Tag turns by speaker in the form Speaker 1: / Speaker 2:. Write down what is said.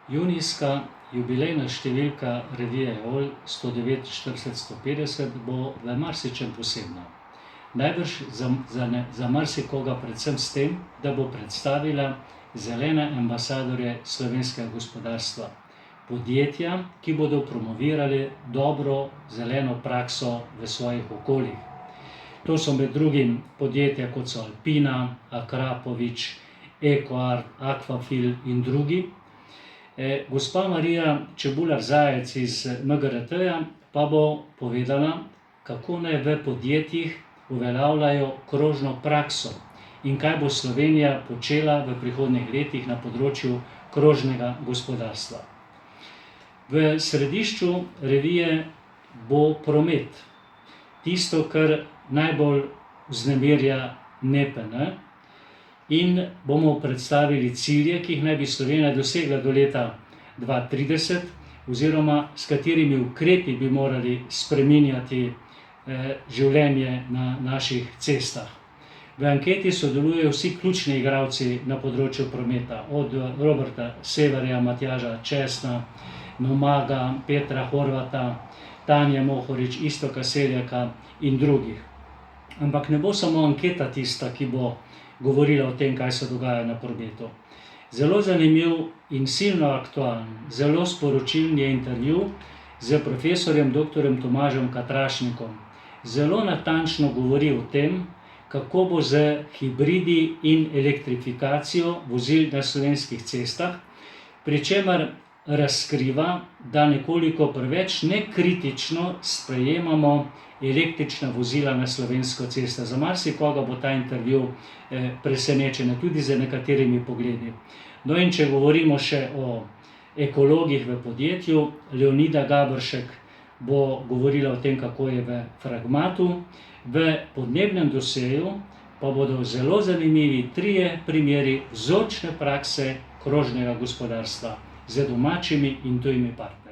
Speaker 1: Junijska jubilejna številka revije Eol 149-150 bo v marsičem posebna. Najbrž za marsikoga predvsem s tem, da bo predstavila zelene ambasadorje slovenskega gospodarstva. Podjetja, ki bodo promovirali dobro zeleno prakso v svojih okoljih. To so med drugim podjetja kot so Alpina, Akrapovič, Ekoart, Aquafil in drugi. Gospa Marija Čebular Zajec iz MGRT-ja pa bo povedala, kako naj v podjetjih uveljavljajo krožno prakso in kaj bo Slovenija počela v prihodnjih letih na področju krožnega gospodarstva. V središču revije bo promet, tisto, kar najbolj vznemirja NEPN, in bomo predstavili cilje, ki jih naj bi Slovenija dosegla do leta 2030, oziroma s katerimi ukrepi bi morali spreminjati življenje na naših cestah. V anketi sodelujejo vsi ključni igralci na področju prometa, od Roberta Severja, Matjaža Česna, Nomaga, Petra Horvata, Tanje Mohorič, Iztoka Seljaka in drugih. Ampak ne bo samo anketa tista, ki bo govorila o tem, kaj se dogaja na prometu. Zelo zanimiv in silno aktualen, zelo sporočilen je intervju s profesorjem dr. Tomažem Katrašnikom. Zelo natančno govori o tem, kako bo z hibridi in elektrifikacijo vozil na slovenskih cestah, pri čemer razkriva, da nekoliko preveč nekritično sprejemamo električna vozila na slovensko cesto. Za marsikoga bo ta intervju presenečen, tudi z nekaterimi pogledi. No, in če govorimo še o ekologih v podjetju, Leonida Gabršek bo govorila o tem, kako je v Fragmatu. V podnebnem dosjeju pa bodo zelo zanimivi 3 primeri vzorčne prakse krožnega gospodarstva z domačimi in tujimi partnerji.